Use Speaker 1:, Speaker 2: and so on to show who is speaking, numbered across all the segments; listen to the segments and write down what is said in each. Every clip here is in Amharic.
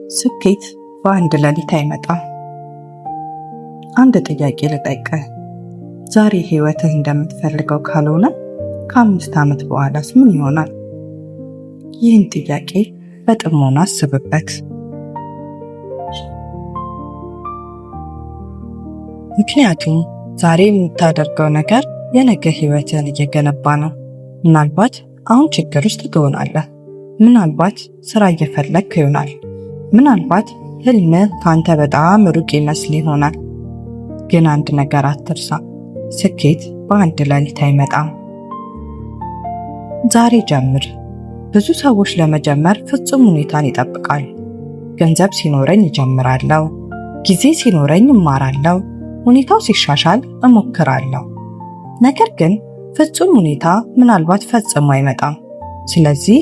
Speaker 1: ስኬት በአንድ ሌሊት አይመጣም። አንድ ጥያቄ ልጠይቅህ። ዛሬ ህይወትህ እንደምትፈልገው ካልሆነ ከ5 ዓመት በኋላስ ምን ይሆናል? ይህን ጥያቄ በጥሞና አስብበት። ምክንያቱም ዛሬ የምታደርገው ነገር የነገ ህይወትህን እየገነባ ነው። ምናልባት አሁን ችግር ውስጥ ትሆናለህ። ምናልባት ስራ እየፈለግክ ይሆናል። ምናልባት ህልምህ ካንተ በጣም ሩቅ ይመስል ይሆናል። ግን አንድ ነገር አትርሳ፣ ስኬት በአንድ ሌሊት አይመጣም። ዛሬ ጀምር። ብዙ ሰዎች ለመጀመር ፍጹም ሁኔታን ይጠብቃሉ። ገንዘብ ሲኖረኝ እጀምራለሁ፣ ጊዜ ሲኖረኝ እማራለሁ፣ ሁኔታው ሲሻሻል እሞክራለሁ። ነገር ግን ፍጹም ሁኔታ ምናልባት ፈጽሞ አይመጣም። ስለዚህ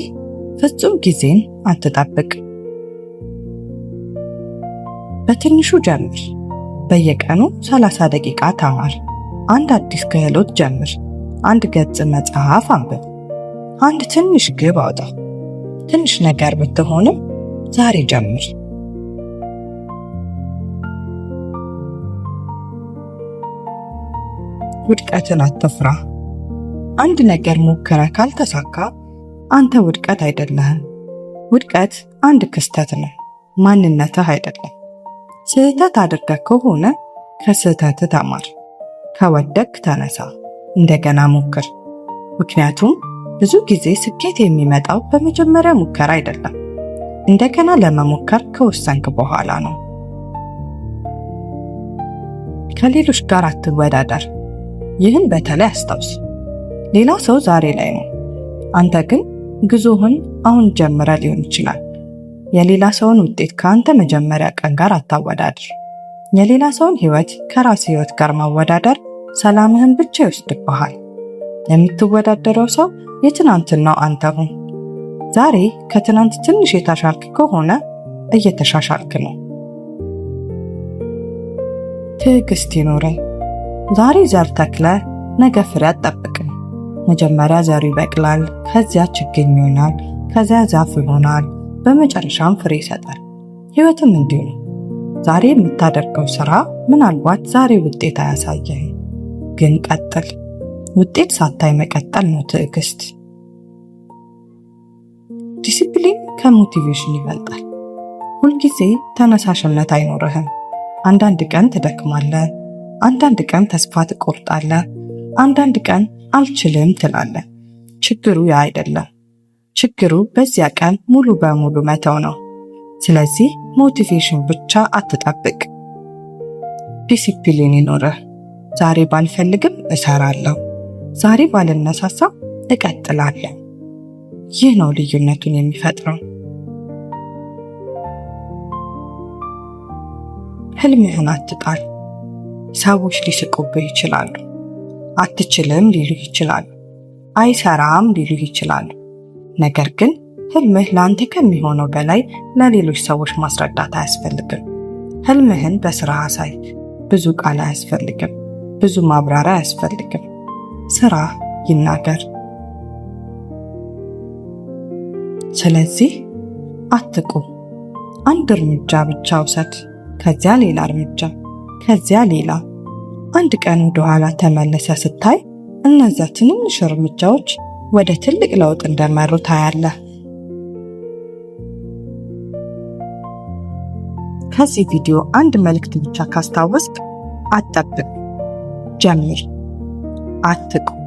Speaker 1: ፍጹም ጊዜን አትጠብቅ። በትንሹ ጀምር። በየቀኑ 30 ደቂቃ ተማር። አንድ አዲስ ክህሎት ጀምር። አንድ ገጽ መጽሐፍ አንብብ። አንድ ትንሽ ግብ አውጣ። ትንሽ ነገር ብትሆንም ዛሬ ጀምር። ውድቀትን አትፍራ። አንድ ነገር ሞክረህ ካልተሳካ አንተ ውድቀት አይደለህም። ውድቀት አንድ ክስተት ነው፣ ማንነትህ አይደለም። ስህተት አድርገህ ከሆነ ከስህተትህ ተማር። ከወደቅ ተነሳ፣ እንደገና ሞክር። ምክንያቱም ብዙ ጊዜ ስኬት የሚመጣው በመጀመሪያ ሙከራ አይደለም፣ እንደገና ለመሞከር ከወሰንክ በኋላ ነው። ከሌሎች ጋር አትወዳደር። ይህን በተለይ አስታውስ። ሌላ ሰው ዛሬ ላይ ነው፣ አንተ ግን ጉዞህን አሁን ጀምረህ ሊሆን ይችላል። የሌላ ሰውን ውጤት ከአንተ መጀመሪያ ቀን ጋር አታወዳድር። የሌላ ሰውን ህይወት ከራስ ህይወት ጋር ማወዳደር ሰላምህን ብቻ ይወስድብሃል። የምትወዳደረው ሰው የትናንትናው አንተ ሁን። ዛሬ ከትናንት ትንሽ የተሻልክ ከሆነ እየተሻሻልክ ነው። ትዕግስት ይኖረን። ዛሬ ዘር ተክለህ ነገ ፍሬ አትጠብቅም። መጀመሪያ ዘሩ ይበቅላል፣ ከዚያ ችግኝ ይሆናል፣ ከዚያ ዛፍ ይሆናል፣ በመጨረሻም ፍሬ ይሰጣል። ህይወትም እንዲሁ ነው። ዛሬ የምታደርገው ስራ ምናልባት ዛሬ ውጤት አያሳየህም፣ ግን ቀጥል። ውጤት ሳታይ መቀጠል ነው ትዕግስት። ዲሲፕሊን ከሞቲቬሽን ይበልጣል። ሁልጊዜ ተነሳሽነት አይኖርህም። አንዳንድ ቀን ትደክማለህ፣ አንዳንድ ቀን ተስፋ ትቆርጣለህ፣ አንዳንድ ቀን አልችልም ትላለህ። ችግሩ ያ አይደለም። ችግሩ በዚያ ቀን ሙሉ በሙሉ መተው ነው። ስለዚህ ሞቲቬሽን ብቻ አትጠብቅ። ዲሲፕሊን ይኖርህ። ዛሬ ባልፈልግም እሰራለሁ፣ ዛሬ ባልነሳሳም እቀጥላለሁ። ይህ ነው ልዩነቱን የሚፈጥረው። ህልምህን አትጣል። ሰዎች ሊስቁብህ ይችላሉ፣ አትችልም ሊሉህ ይችላሉ፣ አይሰራም ሊሉህ ይችላሉ። ነገር ግን ህልምህ ለአንተ ከሚሆነው በላይ ለሌሎች ሰዎች ማስረዳት አያስፈልግም። ህልምህን በስራ አሳይ። ብዙ ቃል አያስፈልግም፣ ብዙ ማብራሪያ አያስፈልግም። ስራ ይናገር። ስለዚህ አትቁም። አንድ እርምጃ ብቻ ውሰድ፣ ከዚያ ሌላ እርምጃ፣ ከዚያ ሌላ። አንድ ቀን ወደ ኋላ ተመልሰህ ስታይ እነዚያ ትንንሽ እርምጃዎች ወደ ትልቅ ለውጥ እንደመሩ ታያለህ። ከዚህ ቪዲዮ አንድ መልእክት ብቻ ካስታወስክ፣ አትጠብቅ፣ ጀምር። አትቁም።